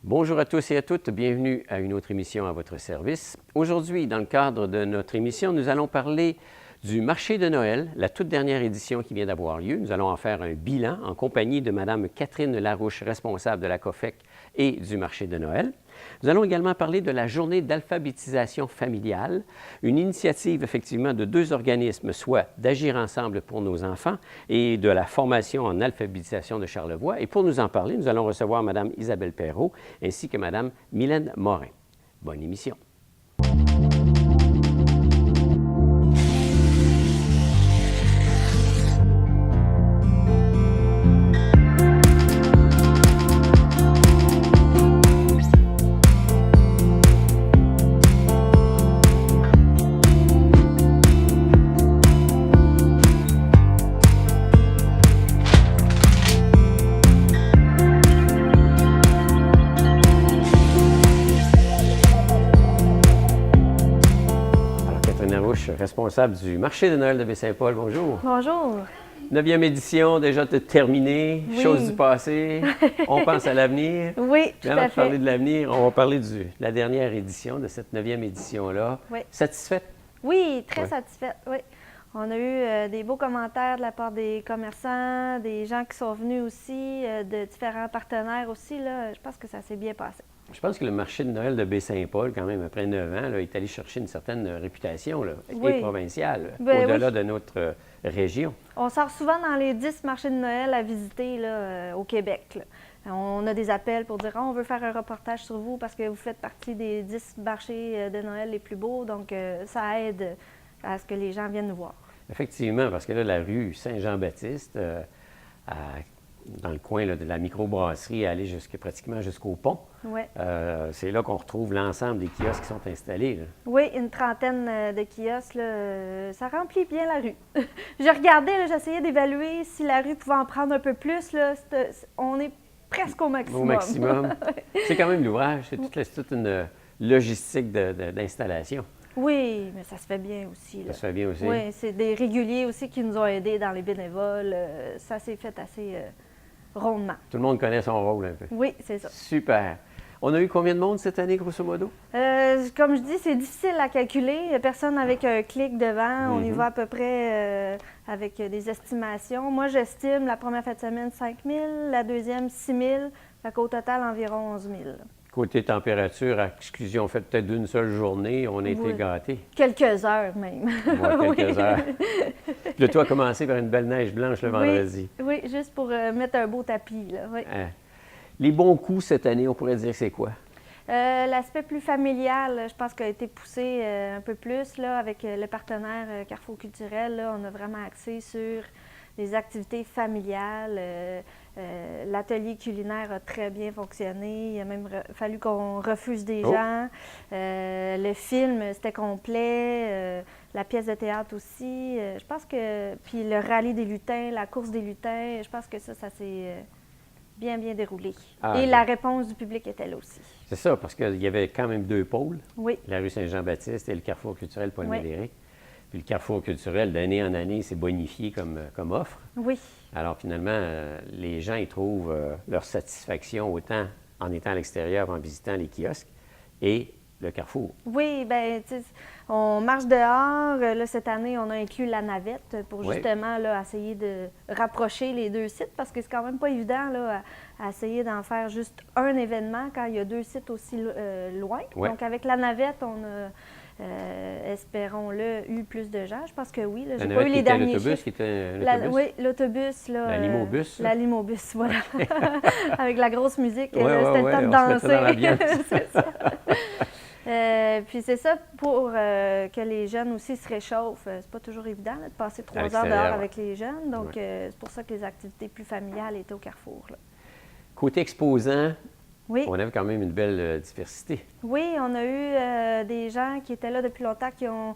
Bonjour à tous et à toutes, bienvenue à une autre émission à votre service. Aujourd'hui, dans le cadre de notre émission, nous allons parler du marché de Noël, la toute dernière édition qui vient d'avoir lieu. Nous allons en faire un bilan en compagnie de Mme Catherine Larouche, responsable de la COFEC et du marché de Noël. Nous allons également parler de la journée d'alphabétisation familiale, une initiative effectivement de deux organismes, soit d'Agir ensemble pour nos enfants et de la formation en alphabétisation de Charlevoix. Et pour nous en parler, nous allons recevoir Mme Isabelle Perrault ainsi que Mme Mylène Morin. Bonne émission. Responsable du marché de Noël de Baie-Saint-Paul. Bonjour. Bonjour. 9e édition, déjà terminée, Oui. chose du passé. On pense à l'avenir. Oui, tout Avant à de parler fait. de l'avenir, on va parler de la dernière édition, de cette 9e édition-là. Oui. Satisfaite? Oui, très Oui. satisfaite. Oui. On a eu des beaux commentaires de la part des commerçants, des gens qui sont venus aussi, de différents partenaires aussi. Là. Je pense que ça s'est bien passé. Je pense que le marché de Noël de Baie-Saint-Paul, quand même, après 9 ans, là, est allé chercher une certaine réputation là, Oui. et provinciale, Ben au-delà oui. de notre région. On sort souvent dans les 10 marchés de Noël à visiter là, au Québec. Là. On a des appels pour dire on veut faire un reportage sur vous parce que vous faites partie des 10 marchés de Noël les plus beaux. Donc, ça aide à ce que les gens viennent nous voir. Effectivement, parce que là, la rue Saint-Jean-Baptiste, dans le coin là, de la microbrasserie, aller pratiquement jusqu'au pont, Oui. c'est là qu'on retrouve l'ensemble des kiosques qui sont installés. Là. Oui, une trentaine de kiosques, là, ça remplit bien la rue. J'ai regardé, là, j'essayais d'évaluer si la rue pouvait en prendre un peu plus. Là, on est presque au maximum. Au maximum. C'est quand même l'ouvrage, c'est toute une logistique d'installation. Oui, mais ça se fait bien aussi. Là. Ça se fait bien aussi. Oui, c'est des réguliers aussi qui nous ont aidés dans les bénévoles. Ça s'est fait assez rondement. Tout le monde connaît son rôle un peu. Oui, c'est ça. Super. On a eu combien de monde cette année, grosso modo? Comme je dis, c'est difficile à calculer. Il n'y a personne avec un clic devant. On y va à peu près avec des estimations. Moi, j'estime la première fin de semaine 5 000, la deuxième 6 000, fait qu'au total environ 11 000. Côté température, à exclusion faite peut-être d'une seule journée, on a été gâtés. Quelques heures même. Ouais, quelques heures. Le tout a commencé par une belle neige blanche le vendredi. Oui, juste pour mettre un beau tapis. Là. Oui. Les bons coups cette année, on pourrait dire c'est quoi? L'aspect plus familial, je pense, qu'il a été poussé un peu plus là, avec le partenaire Carrefour Culturel. Là, on a vraiment axé sur les activités familiales. L'atelier culinaire a très bien fonctionné. Il a même fallu qu'on refuse des gens. Le film, c'était complet. La pièce de théâtre aussi. Je pense que... Puis le rallye des lutins, la course des lutins, je pense que ça s'est bien déroulé. Et la réponse du public était là aussi. C'est ça, parce qu'il y avait quand même deux pôles. Oui. La rue Saint-Jean-Baptiste et le Carrefour culturel Paul-Médéric. Oui. Puis le Carrefour culturel, d'année en année, c'est bonifié comme offre. Oui. Alors finalement, les gens y trouvent leur satisfaction autant en étant à l'extérieur, en visitant les kiosques et le Carrefour. Oui, bien, tu sais, on marche dehors. Là, cette année, on a inclus la navette pour justement là, essayer de rapprocher les deux sites parce que c'est quand même pas évident là, à essayer d'en faire juste un événement quand il y a deux sites aussi loin. Oui. Donc, avec la navette, on a... espérons-le, eu plus de gens. Je pense que oui. J'ai pas eu les derniers l'autobus chiffres. qui était l'autobus? Oui, l'autobus. La limobus. La limobus, voilà. Avec la grosse musique. Oui, c'était le temps de danser. Dans l'ambiance. C'est ça. Puis c'est ça pour que les jeunes aussi se réchauffent. C'est pas toujours évident là, de passer 3 heures dehors avec les jeunes. Donc, c'est pour ça que les activités plus familiales étaient au Carrefour. Là. Côté exposant, oui. On avait quand même une belle diversité. Oui, on a eu des gens qui étaient là depuis longtemps qui ont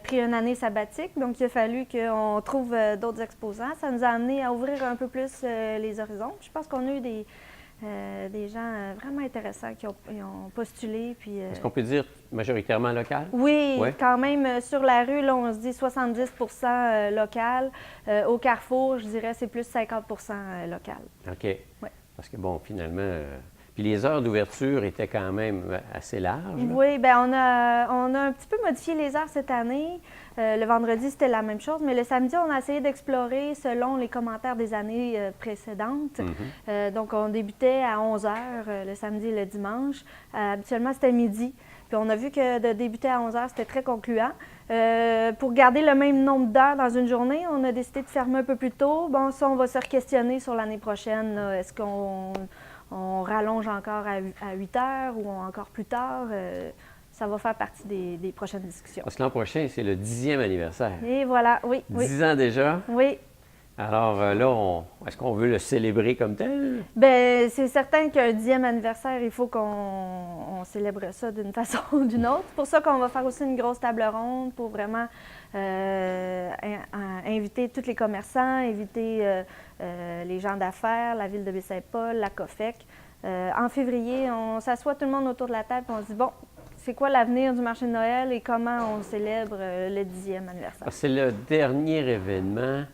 pris une année sabbatique. Donc, il a fallu qu'on trouve d'autres exposants. Ça nous a amené à ouvrir un peu plus les horizons. Je pense qu'on a eu des gens vraiment intéressants qui ont postulé. Puis, est-ce qu'on peut dire majoritairement local? Oui, quand même, sur la rue, là, on se dit 70 local. Au Carrefour, je dirais c'est plus 50 local. OK. Ouais. Parce que, bon, finalement, Puis les heures d'ouverture étaient quand même assez larges. Là. Oui, bien, on a un petit peu modifié les heures cette année. Le vendredi, c'était la même chose, mais le samedi, on a essayé d'explorer selon les commentaires des années précédentes. Donc, on débutait à 11 heures le samedi et le dimanche. Habituellement, c'était midi. Puis on a vu que de débuter à 11 heures, c'était très concluant. Pour garder le même nombre d'heures dans une journée, on a décidé de fermer un peu plus tôt. Bon, ça, on va se re-questionner sur l'année prochaine. Est-ce qu'on rallonge encore à 8 heures ou encore plus tard? Ça va faire partie des prochaines discussions. Parce que l'an prochain, c'est le 10e anniversaire. Et voilà, oui. 10 ans déjà? Oui. Alors là, est-ce qu'on veut le célébrer comme tel? Bien, c'est certain qu'un 10e anniversaire, il faut qu'on célèbre ça d'une façon ou d'une autre. C'est pour ça qu'on va faire aussi une grosse table ronde pour vraiment inviter tous les commerçants, inviter les gens d'affaires, la Ville de Baie-Saint-Paul, la COFEC. En février, on s'assoit tout le monde autour de la table et on se dit, bon, c'est quoi l'avenir du marché de Noël et comment on célèbre le 10e anniversaire? C'est le dernier événement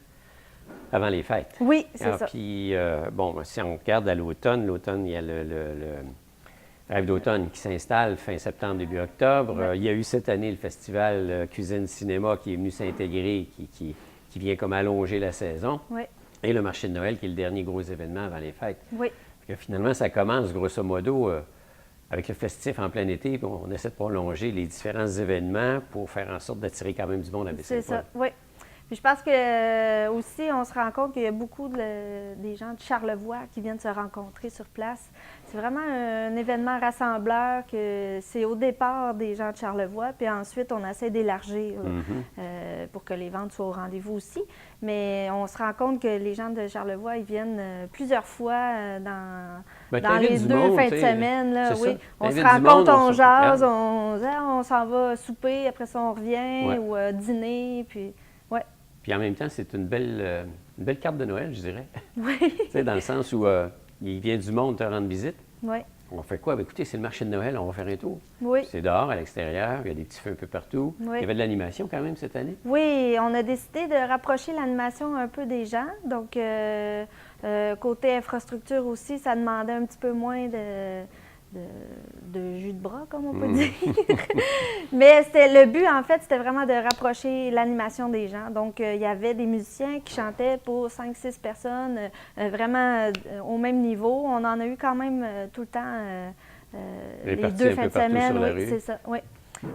avant les fêtes. Oui, c'est ça. Puis, bon, si on regarde à l'automne, il y a le rêve d'automne qui s'installe fin septembre, début octobre. Ouais. Il y a eu cette année le festival Cuisine Cinéma qui est venu s'intégrer, qui vient comme allonger la saison. Oui. Et le marché de Noël qui est le dernier gros événement avant les fêtes. Oui. Parce que finalement, ça commence grosso modo avec le festif en plein été, puis on essaie de prolonger les différents événements pour faire en sorte d'attirer quand même du monde à Baie-Saint-Paul. C'est ça, oui. Puis je pense que aussi, on se rend compte qu'il y a beaucoup des gens de Charlevoix qui viennent se rencontrer sur place. C'est vraiment un événement rassembleur que c'est au départ des gens de Charlevoix, puis ensuite on essaie d'élargir pour que les ventes soient au rendez-vous aussi. Mais on se rend compte que les gens de Charlevoix, ils viennent plusieurs fois dans les deux fins de semaine. Là, oui. On se rencontre, on jase, on s'en va souper, après ça on revient, ou dîner, puis... Puis en même temps, c'est une belle carte de Noël, je dirais. Oui. Tu sais, dans le sens où il vient du monde te rendre visite. Oui. On fait quoi? Bien, écoutez, c'est le marché de Noël, on va faire un tour. Oui. C'est dehors, à l'extérieur, il y a des petits feux un peu partout. Oui. Il y avait de l'animation quand même cette année. Oui, on a décidé de rapprocher l'animation un peu des gens. Donc, côté infrastructure aussi, ça demandait un petit peu moins de jus de bras, comme on peut dire. Mais le but, en fait, c'était vraiment de rapprocher l'animation des gens. Donc, il y avait des musiciens qui chantaient pour 5-6 personnes, vraiment au même niveau. On en a eu quand même tout le temps les deux fins de semaine. Oui, c'est ça. Oui.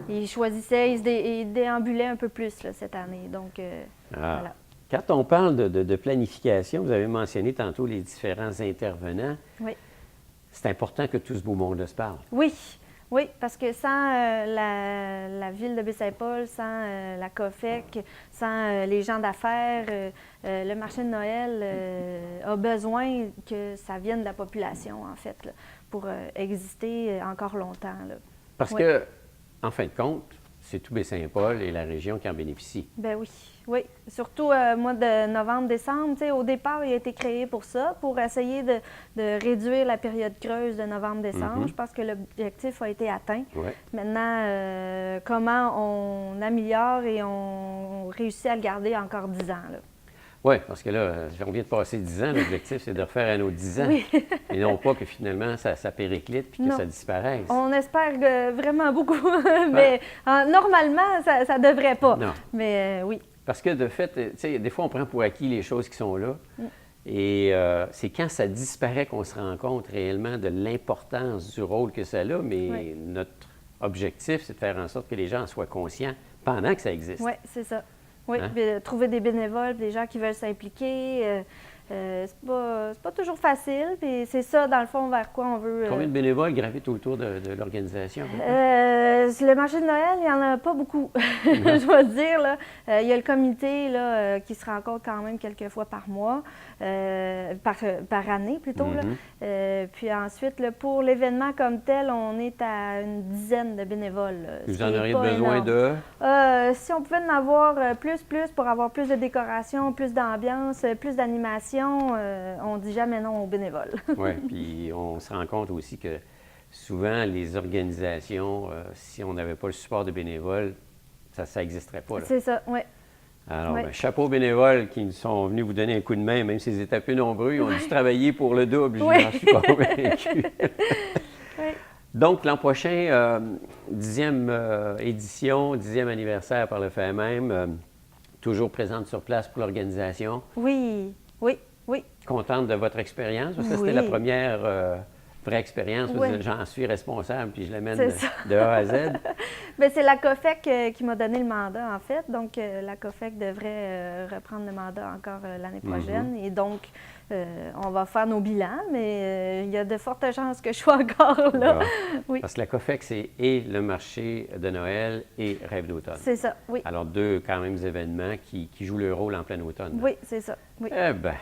Ils choisissaient, ils déambulaient un peu plus là, cette année. Donc, voilà. Quand on parle de planification, vous avez mentionné tantôt les différents intervenants. Oui. C'est important que tout ce beau monde se parle. Oui, oui, parce que sans la Ville de Baie-Saint-Paul, sans la COFEC, sans les gens d'affaires, le marché de Noël a besoin que ça vienne de la population, en fait, là, pour exister encore longtemps. Là. Parce que, en fin de compte, c'est tout Baie-Saint-Paul et la région qui en bénéficie. Ben oui, oui. Surtout mois de novembre-décembre, tu sais, au départ, il a été créé pour ça, pour essayer de réduire la période creuse de novembre-décembre. Je pense que l'objectif a été atteint. Ouais. Maintenant, comment on améliore et on réussit à le garder encore 10 ans, là. Oui, parce que là, on vient de passer 10 ans. L'objectif, c'est de refaire un autre 10 ans. Oui. Et non pas que finalement, ça périclite puis que ça disparaisse. On espère vraiment beaucoup, mais normalement, ça ne devrait pas. Non. Mais oui. Parce que de fait, tu sais, des fois, on prend pour acquis les choses qui sont là. Et c'est quand ça disparaît qu'on se rend compte réellement de l'importance du rôle que ça a. Mais notre objectif, c'est de faire en sorte que les gens en soient conscients pendant que ça existe. Oui, c'est ça. Oui, trouver des bénévoles, des gens qui veulent s'impliquer, c'est pas toujours facile. Puis c'est ça, dans le fond, vers quoi on veut. Combien de bénévoles gravitent autour de l'organisation? Le marché de Noël, il n'y en a pas beaucoup, je dois dire. Là. Il y a le comité là, qui se rencontre quand même quelques fois par mois, par année plutôt. Là. Puis ensuite, là, pour l'événement comme tel, on est à une dizaine de bénévoles. Là, vous en auriez besoin de? Si on pouvait en avoir plus pour avoir plus de décoration, plus d'ambiance, plus d'animation, on ne dit jamais non aux bénévoles. Oui, puis on se rend compte aussi que souvent, les organisations, si on n'avait pas le support de bénévoles, ça n'existerait pas. C'est ça, oui. Alors, Oui. ben, chapeau aux bénévoles qui sont venus vous donner un coup de main, même s'ils étaient peu nombreux. Ils ont dû travailler pour le double, Oui. j'en suis convaincu. Oui. Donc, l'an prochain, 10e édition, 10e anniversaire par le fait même, toujours présente sur place pour l'organisation. Oui, oui, oui. Contente de votre expérience, parce que c'était la Oui. première vraie expérience. Vous Oui. dites, j'en suis responsable, puis je l'amène C'est ça. de A à Z. Bien, c'est la COFEC qui m'a donné le mandat, en fait. Donc, la COFEC devrait reprendre le mandat encore l'année prochaine. Et donc, on va faire nos bilans, mais il y a de fortes chances que je sois encore là. Bon. Oui, Parce que la COFEC, c'est et le marché de Noël et Rêve d'automne. c'est ça, oui. Alors, deux quand même événements qui jouent leur rôle en plein automne. Oui, c'est ça, oui. Eh bien,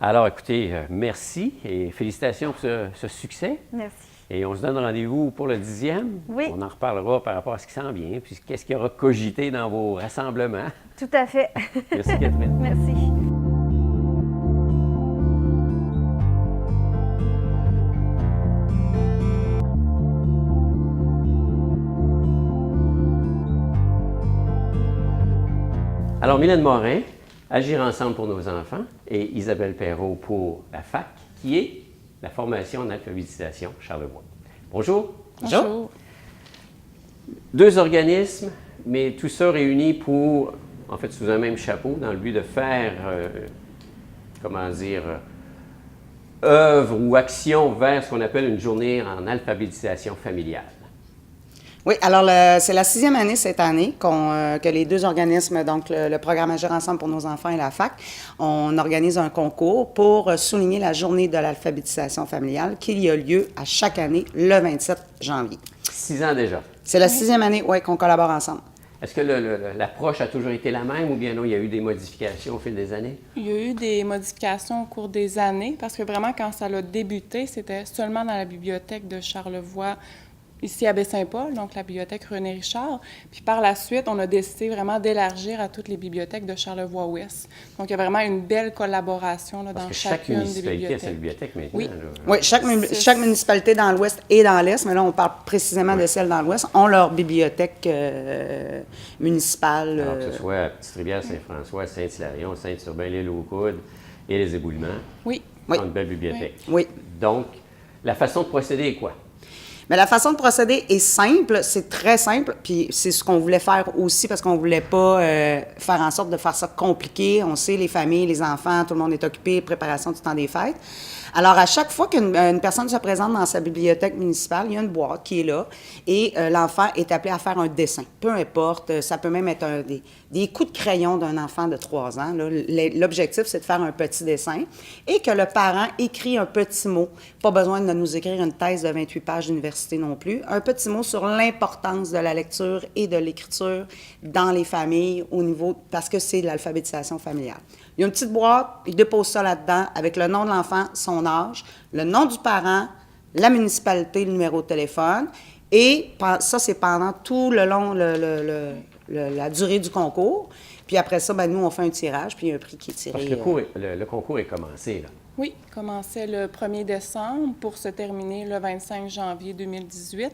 alors écoutez, merci et félicitations pour ce succès. Merci. Et on se donne rendez-vous pour le 10e. Oui. On en reparlera par rapport à ce qui s'en vient, puis qu'est-ce qu'il y aura cogité dans vos rassemblements. Tout à fait. Merci, Catherine. Merci. Alors, Mylène Morin, Agir ensemble pour nos enfants, et Isabelle Perrault pour la FAC, qui est la formation en alphabétisation Charlevoix. Bonjour. Bonjour. Deux organismes, mais tout ça réuni pour, en fait, sous un même chapeau, dans le but de faire, comment dire, œuvre ou action vers ce qu'on appelle une journée en alphabétisation familiale. Oui, alors c'est la 6e année cette année que les deux organismes, donc le programme Agir ensemble pour nos enfants et la FAC, on organise un concours pour souligner la journée de l'alphabétisation familiale qui a lieu à chaque année le 27 janvier. 6 ans déjà. C'est la 6e année, oui, qu'on collabore ensemble. Est-ce que l'approche a toujours été la même ou bien non, il y a eu des modifications au fil des années? Il y a eu des modifications au cours des années parce que vraiment, quand ça a débuté, c'était seulement dans la bibliothèque de Charlevoix, ici à Baie-Saint-Paul, donc la bibliothèque René Richard. Puis par la suite, on a décidé vraiment d'élargir à toutes les bibliothèques de Charlevoix-Ouest. Donc il y a vraiment une belle collaboration là, dans chacune des municipalité a sa bibliothèques. bibliothèque maintenant. Oui. là. Oui, chaque municipalité dans l'Ouest et dans l'Est, mais là, on parle précisément de celle dans l'Ouest, ont leur bibliothèque municipale. Alors que ce soit à Petite-Rivière, Saint-François, Saint-Hilarion, Saint-Urbain, l'île aux Coudes et les Éboulements, Oui. Oui. ont une belle bibliothèque. Oui. Donc, la façon de procéder est quoi? Mais la façon de procéder est simple, c'est très simple, puis c'est ce qu'on voulait faire aussi parce qu'on voulait pas faire en sorte de faire ça compliqué. On sait, les familles, les enfants, tout le monde est occupé, préparation du temps des fêtes. Alors, à chaque fois qu'une personne se présente dans sa bibliothèque municipale, il y a une boîte qui est là et l'enfant est appelé à faire un dessin. Peu importe, ça peut même être des coups de crayon d'un enfant de 3 ans. Là. L'objectif, c'est de faire un petit dessin et que le parent écrit un petit mot. Pas besoin de nous écrire une thèse de 28 pages d'université non plus. Un petit mot sur l'importance de la lecture et de l'écriture dans les familles au niveau, parce que c'est de l'alphabétisation familiale. Il y a une petite boîte, il dépose ça là-dedans avec le nom de l'enfant, son âge, le nom du parent, la municipalité, le numéro de téléphone. Et ça, c'est pendant tout le long, la durée du concours. Puis après ça, ben, nous, on fait un tirage, puis il y a un prix qui est tiré. Parce que le concours est commencé, là. Oui, commençait le 1er décembre pour se terminer le 25 janvier 2018.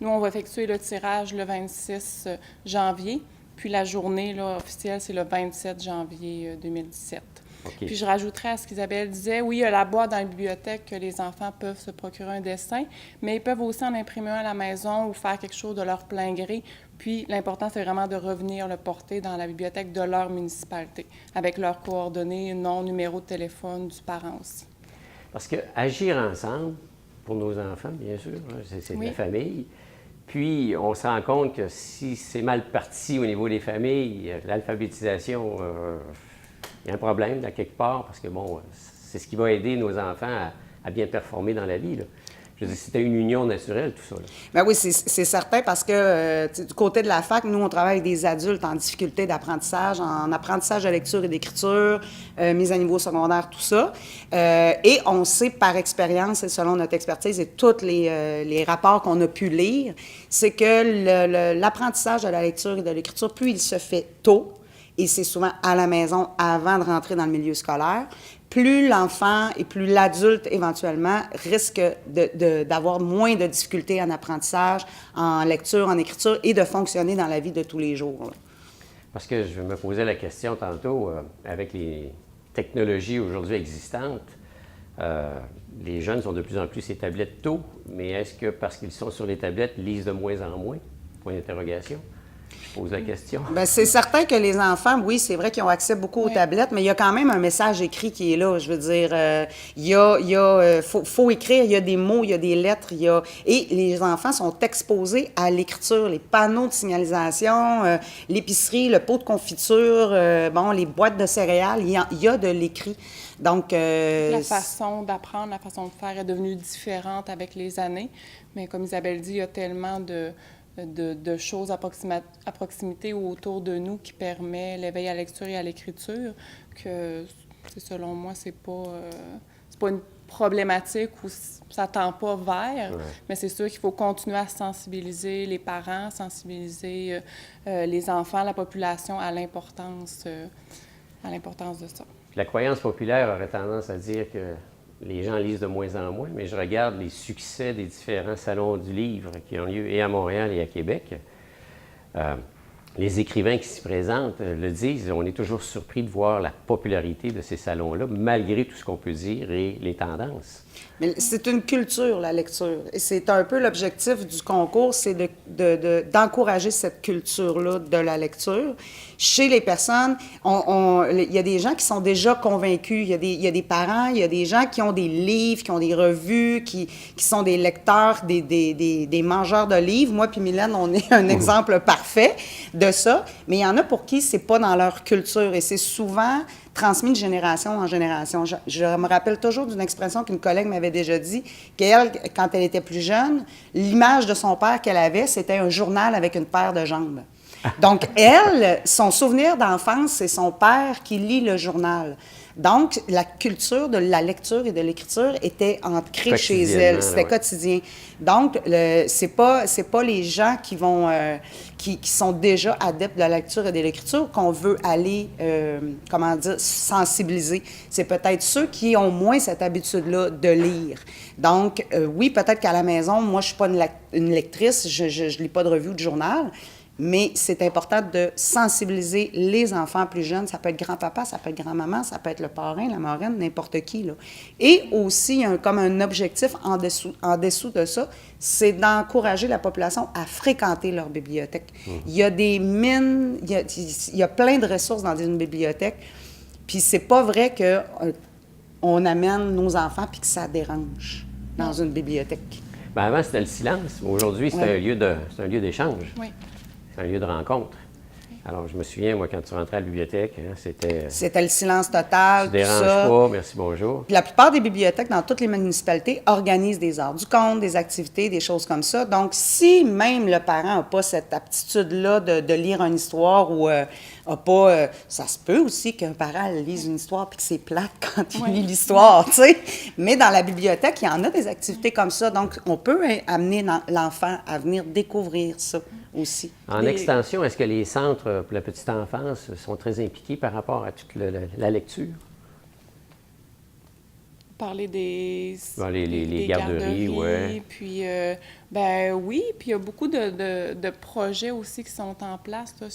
Nous, on va effectuer le tirage le 26 janvier, puis la journée là, officielle, c'est le 27 janvier 2017. Okay. Puis je rajouterais à ce qu'Isabelle disait, oui, il y a la boîte dans la bibliothèque que les enfants peuvent se procurer un dessin, mais ils peuvent aussi en imprimer un à la maison ou faire quelque chose de leur plein gré. Puis l'important, c'est vraiment de revenir le porter dans la bibliothèque de leur municipalité, avec leurs coordonnées, nom, numéro de téléphone du parent aussi. Parce que agir ensemble, pour nos enfants, bien sûr, c'est de la famille. Puis, on se rend compte que si c'est mal parti au niveau des familles, l'alphabétisation, il y a un problème là, quelque part, parce que, bon, c'est ce qui va aider nos enfants à bien performer dans la vie, là. Je veux dire, c'était une union naturelle, tout ça, là. Bien oui, c'est certain parce que du côté de la FAC, nous, on travaille avec des adultes en difficulté d'apprentissage, en apprentissage de lecture et d'écriture, mise à niveau secondaire, tout ça. Et on sait par expérience et selon notre expertise et tous les rapports qu'on a pu lire, c'est que l'apprentissage de la lecture et de l'écriture, plus il se fait tôt, et c'est souvent à la maison avant de rentrer dans le milieu scolaire, plus l'enfant et plus l'adulte, éventuellement, risque d'avoir moins de difficultés en apprentissage, en lecture, en écriture et de fonctionner dans la vie de tous les jours. Là. Parce que je me posais la question tantôt, avec les technologies aujourd'hui existantes, les jeunes sont de plus en plus ces tablettes tôt, mais est-ce que parce qu'ils sont sur les tablettes, lisent de moins en moins? Point d'interrogation. Je pose la question. Bien, c'est certain que les enfants, oui, c'est vrai qu'ils ont accès beaucoup aux tablettes, mais il y a quand même un message écrit qui est là. Je veux dire, faut écrire, il y a des mots, il y a des lettres, et les enfants sont exposés à l'écriture, les panneaux de signalisation, l'épicerie, le pot de confiture, les boîtes de céréales, il y a de l'écrit. Donc, la façon d'apprendre, la façon de faire est devenue différente avec les années, mais comme Isabelle dit, il y a tellement de choses à proximité ou autour de nous qui permet l'éveil à la lecture et à l'écriture, que selon moi, c'est pas une problématique où ça tend pas vers, mais c'est sûr qu'il faut continuer à sensibiliser les parents, sensibiliser les enfants, la population à l'importance de ça. La croyance populaire aurait tendance à dire que les gens lisent de moins en moins, mais je regarde les succès des différents salons du livre qui ont lieu et à Montréal et à Québec. Les écrivains qui s'y présentent le disent, on est toujours surpris de voir la popularité de ces salons-là, malgré tout ce qu'on peut dire et les tendances. Mais c'est une culture, la lecture. Et c'est un peu l'objectif du concours, c'est d'encourager cette culture-là de la lecture. Chez les personnes, il y a des gens qui sont déjà convaincus. Il y a des parents, il y a des gens qui ont des livres, qui ont des revues, qui sont des lecteurs, des mangeurs de livres. Moi puis Mylène, on est un exemple parfait de ça. Mais il y en a pour qui c'est pas dans leur culture. Et c'est souvent transmis de génération en génération. Je me rappelle toujours d'une expression qu'une collègue m'avait déjà dit, qu'elle, quand elle était plus jeune, l'image de son père qu'elle avait, c'était un journal avec une paire de jambes. Donc, elle, son souvenir d'enfance, c'est son père qui lit le journal. Donc, la culture de la lecture et de l'écriture était ancrée chez elle. C'était quotidien. Donc, c'est pas les gens qui vont qui sont déjà adeptes de la lecture et de l'écriture qu'on veut aller, sensibiliser. C'est peut-être ceux qui ont moins cette habitude-là de lire. Donc, oui, peut-être qu'à la maison, moi, je suis pas une lectrice, je lis pas de revue ou de journal. Mais c'est important de sensibiliser les enfants plus jeunes. Ça peut être grand-papa, ça peut être grand-maman, ça peut être le parrain, la marraine, n'importe qui, là. Et aussi, comme un objectif en dessous de ça, c'est d'encourager la population à fréquenter leur bibliothèque. Il y a des mines, il y a plein de ressources dans une bibliothèque. Puis c'est pas vrai qu'on amène nos enfants puis que ça dérange dans une bibliothèque. Bien, avant, c'était le silence. Aujourd'hui, c'est un lieu d'échange. Oui. C'est un lieu de rencontre. Alors, je me souviens, moi, quand tu rentrais à la bibliothèque, c'était... C'était le silence total, Tu ne déranges pas, merci, bonjour. Puis la plupart des bibliothèques dans toutes les municipalités organisent des heures du conte, des activités, des choses comme ça. Donc, si même le parent n'a pas cette aptitude-là de lire une histoire ou ça se peut aussi qu'un parent lise une histoire puis que c'est plate quand il lit l'histoire, tu sais. Mais dans la bibliothèque, il y en a des activités comme ça. Donc, on peut amener l'enfant à venir découvrir ça aussi. En extension, est-ce que les centres pour la petite enfance sont très impliqués par rapport à toute la lecture? Parler des garderies, oui. Puis, oui, puis il y a beaucoup de projets aussi qui sont en place. Là,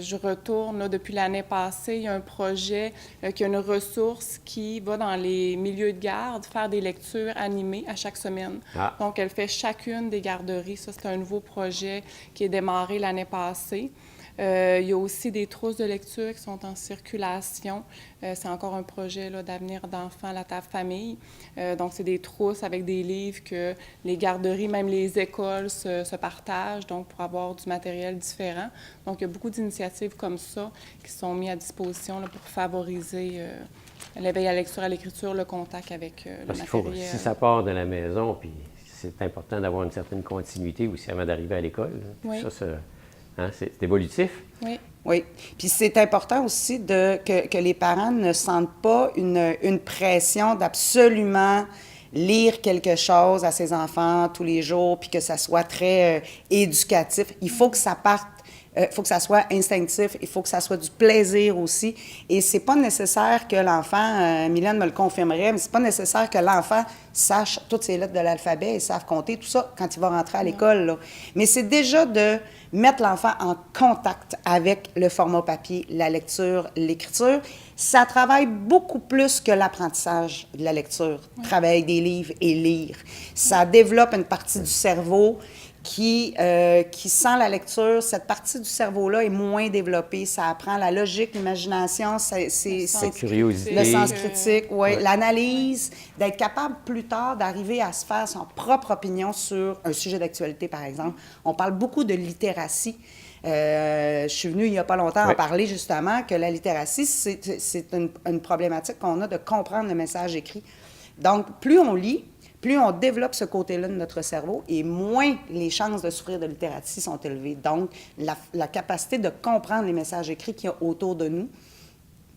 je retourne là, depuis l'année passée. Il y a un projet qui a une ressource qui va dans les milieux de garde faire des lectures animées à chaque semaine. Ah. Donc, elle fait chacune des garderies. Ça, c'est un nouveau projet qui est démarré l'année passée. Il y a aussi des trousses de lecture qui sont en circulation. C'est encore un projet là, d'avenir d'enfants à la table famille. Donc, c'est des trousses avec des livres que les garderies, même les écoles se partagent, donc pour avoir du matériel différent. Donc, il y a beaucoup d'initiatives comme ça qui sont mises à disposition là, pour favoriser l'éveil à la lecture, à l'écriture, le contact avec le matériel. Parce qu'il faut, si ça part de la maison, puis c'est important d'avoir une certaine continuité aussi avant d'arriver à l'école. Oui. C'est évolutif. Oui. Oui. Puis c'est important aussi que les parents ne sentent pas une pression d'absolument lire quelque chose à ses enfants tous les jours, puis que ça soit très éducatif. Il faut que ça parte Il faut que ça soit instinctif, il faut que ça soit du plaisir aussi. Et c'est pas nécessaire que l'enfant, Mylène me le confirmerait, mais c'est pas nécessaire que l'enfant sache toutes ces lettres de l'alphabet et sache compter, tout ça, quand il va rentrer à l'école, là. Mais c'est déjà de mettre l'enfant en contact avec le format papier, la lecture, l'écriture. Ça travaille beaucoup plus que l'apprentissage de la lecture, travailler des livres et lire. Ça développe une partie du cerveau qui, sans la lecture, cette partie du cerveau-là est moins développée. Ça apprend la logique, l'imagination, La curiosité. le sens critique, l'analyse, d'être capable plus tard d'arriver à se faire son propre opinion sur un sujet d'actualité, par exemple. On parle beaucoup de littératie. Je suis venue il n'y a pas longtemps en parler justement que la littératie, c'est une problématique qu'on a de comprendre le message écrit. Donc, plus on lit, plus on développe ce côté-là de notre cerveau et moins les chances de souffrir de littératie sont élevées. Donc, la capacité de comprendre les messages écrits qu'il y a autour de nous,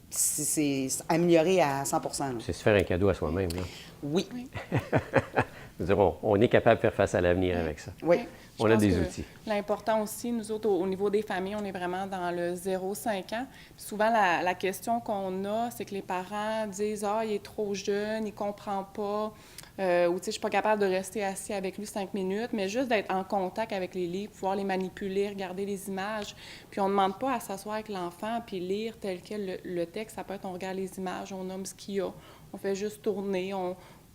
c'est amélioré à 100 %. C'est se faire un cadeau à soi-même, là. Oui. Je veux dire, on est capable de faire face à l'avenir avec ça. Oui. On a des outils. L'important aussi, nous autres, au niveau des familles, on est vraiment dans le 0-5 ans. Puis souvent, la question qu'on a, c'est que les parents disent « Ah, il est trop jeune, il ne comprend pas. Ou, tu sais, je ne suis pas capable de rester assis avec lui 5 minutes. » Mais juste d'être en contact avec les livres, pouvoir les manipuler, regarder les images. Puis on ne demande pas à s'asseoir avec l'enfant puis lire tel quel le texte. Ça peut être, on regarde les images, on nomme ce qu'il y a. On fait juste tourner.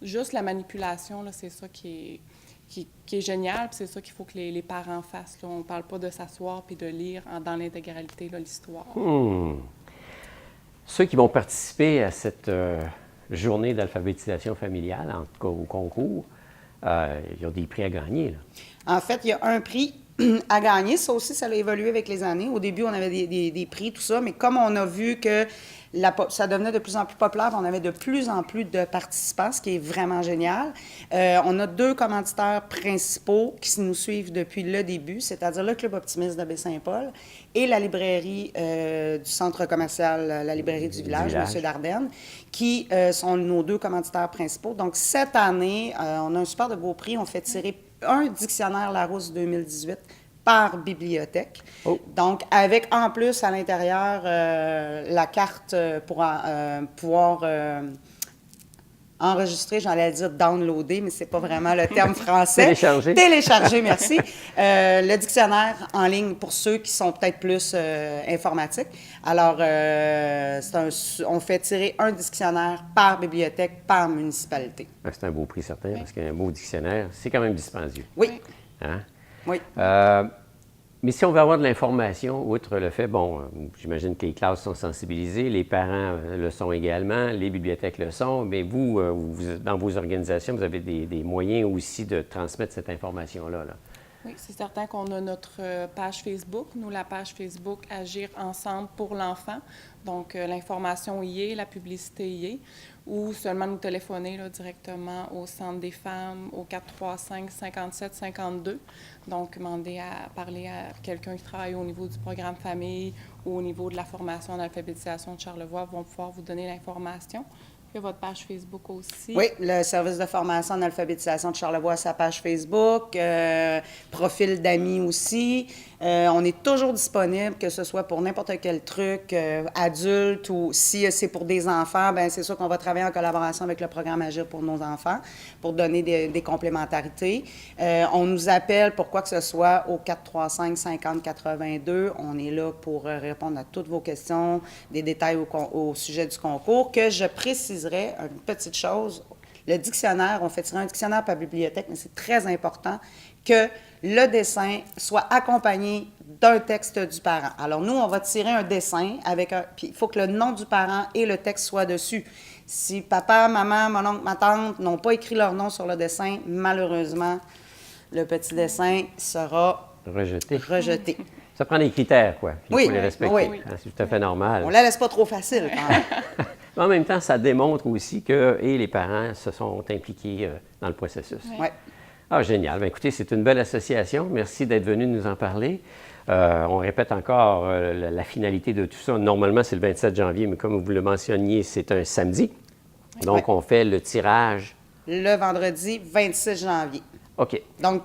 Juste la manipulation, là, c'est ça qui est génial, puis c'est ça qu'il faut que les parents fassent. Là. On ne parle pas de s'asseoir puis de lire dans l'intégralité l'histoire. Ceux qui vont participer à cette journée d'alphabétisation familiale, en tout cas au concours, ils ont des prix à gagner, là. En fait, il y a un prix à gagner. Ça aussi, ça a évolué avec les années. Au début, on avait des prix, tout ça, mais comme on a vu que ça devenait de plus en plus populaire, on avait de plus en plus de participants, ce qui est vraiment génial. On a 2 commanditaires principaux qui nous suivent depuis le début, c'est-à-dire le Club Optimiste de Baie-Saint-Paul et la librairie du centre commercial, la librairie du village, M. Dardenne, qui sont nos 2 commanditaires principaux. Donc, cette année, on a un super de beau prix. On fait tirer un dictionnaire Larousse 2018 par bibliothèque. Oh. Donc, avec en plus à l'intérieur la carte pour pouvoir enregistrer, j'allais dire downloader, mais c'est pas vraiment le terme français. Télécharger. Télécharger, merci. Le dictionnaire en ligne pour ceux qui sont peut-être plus informatiques. Alors, on fait tirer un dictionnaire par bibliothèque, par municipalité. C'est un beau prix certain, parce qu'un beau dictionnaire, c'est quand même dispendieux. Oui. Hein? Oui. Mais si on veut avoir de l'information, outre le fait, j'imagine que les classes sont sensibilisées, les parents le sont également, les bibliothèques le sont, mais vous dans vos organisations, vous avez des moyens aussi de transmettre cette information-là, là. Oui, c'est certain qu'on a notre page Facebook. Nous, la page Facebook « Agir ensemble pour l'enfant ». Donc, l'information y est, la publicité y est. Ou seulement nous téléphoner là, directement au Centre des femmes, au 435-57-52. Donc, demander à parler à quelqu'un qui travaille au niveau du programme famille ou au niveau de la formation en alphabétisation de Charlevoix vont pouvoir vous donner l'information. Il y a votre page Facebook aussi. Oui, le service de formation en alphabétisation de Charlevoix, sa page Facebook, profil d'amis aussi. On est toujours disponible, que ce soit pour n'importe quel truc, adulte ou si c'est pour des enfants, bien c'est sûr qu'on va travailler en collaboration avec le programme Agir pour nos enfants pour donner des complémentarités. On nous appelle pour quoi que ce soit au 435-50-82. On est là pour répondre à toutes vos questions, des détails au sujet du concours, que je préciserai une petite chose. Le dictionnaire, on fait tirer un dictionnaire par bibliothèque, mais c'est très important que le dessin soit accompagné d'un texte du parent. Alors, nous, on va tirer un dessin puis il faut que le nom du parent et le texte soient dessus. Si papa, maman, mon oncle, ma tante n'ont pas écrit leur nom sur le dessin, malheureusement, le petit dessin sera rejeté. Ça prend des critères, quoi. Il faut les respecter. Oui. C'est tout à fait normal. On ne la laisse pas trop facile, quand même. En même temps, ça démontre aussi que les parents se sont impliqués dans le processus. Oui. Ah, génial. Bien, écoutez, c'est une belle association. Merci d'être venu nous en parler. On répète encore la finalité de tout ça. Normalement, c'est le 27 janvier, mais comme vous le mentionniez, c'est un samedi. Donc, on fait le tirage. Le vendredi 26 janvier. OK. Donc,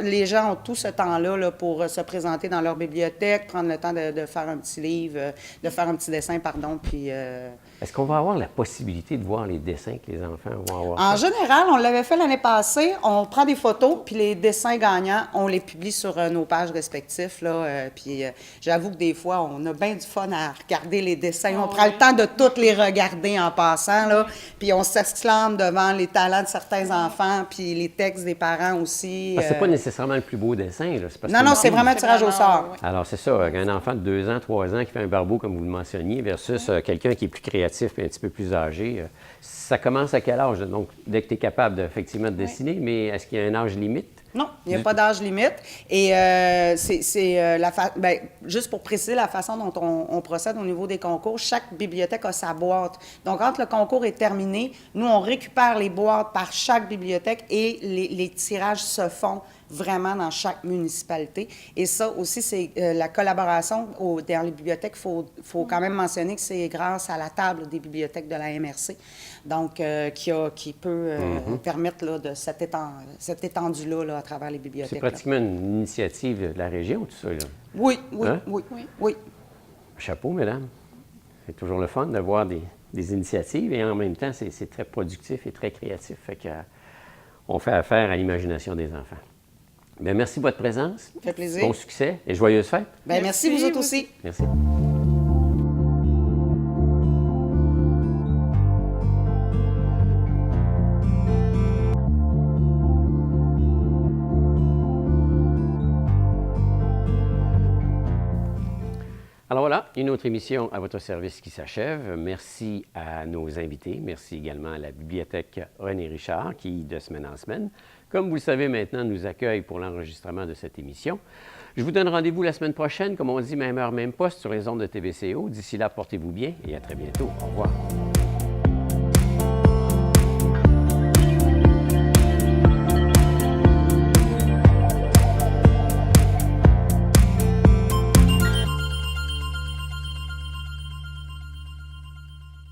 les gens ont tout ce temps-là là, pour se présenter dans leur bibliothèque, prendre le temps de faire un petit livre, de faire un petit dessin, pardon, puis... Est-ce qu'on va avoir la possibilité de voir les dessins que les enfants vont avoir? En général, on l'avait fait l'année passée, on prend des photos, puis les dessins gagnants, on les publie sur nos pages respectives, là, puis j'avoue que des fois, on a bien du fun à regarder les dessins. On prend le temps de toutes les regarder en passant, là, puis on s'exclame devant les talents de certains enfants, puis les textes des parents aussi. Parce que c'est pas nécessairement le plus beau dessin, là. C'est parce Non, que non, c'est vraiment un tirage au sort. Ouais. Alors, c'est ça, un enfant de 2 ans, 3 ans qui fait un barbeau, comme vous le mentionniez, versus quelqu'un qui est plus créatif et un petit peu plus âgé. Ça commence à quel âge? Donc, dès que tu es capable effectivement de dessiner, mais est-ce qu'il y a un âge limite? Non, il n'y a pas d'âge limite. Et juste pour préciser la façon dont on procède au niveau des concours, chaque bibliothèque a sa boîte. Donc, quand le concours est terminé, nous, on récupère les boîtes par chaque bibliothèque et les tirages se font vraiment dans chaque municipalité. Et ça aussi, c'est la collaboration dans les bibliothèques. Il faut quand même mentionner que c'est grâce à la table des bibliothèques de la MRC, donc qui peut permettre là, de cette étendue-là là, à travers les bibliothèques. C'est pratiquement une initiative de la région, tout ça, là. Oui, oui, Hein? oui. Chapeau, mesdames. C'est toujours le fun d'avoir des initiatives et en même temps, c'est très productif et très créatif. Fait que, on fait affaire à l'imagination des enfants. Bien, merci de votre présence. Ça fait plaisir. Bon succès et joyeuses fêtes. Bien, merci vous autres aussi. Merci. Alors voilà, une autre émission à votre service qui s'achève. Merci à nos invités. Merci également à la Bibliothèque René Richard qui, de semaine en semaine, comme vous le savez maintenant, nous accueille pour l'enregistrement de cette émission. Je vous donne rendez-vous la semaine prochaine, comme on dit, même heure, même poste, sur les ondes de TVCO. D'ici là, portez-vous bien et à très bientôt. Au revoir.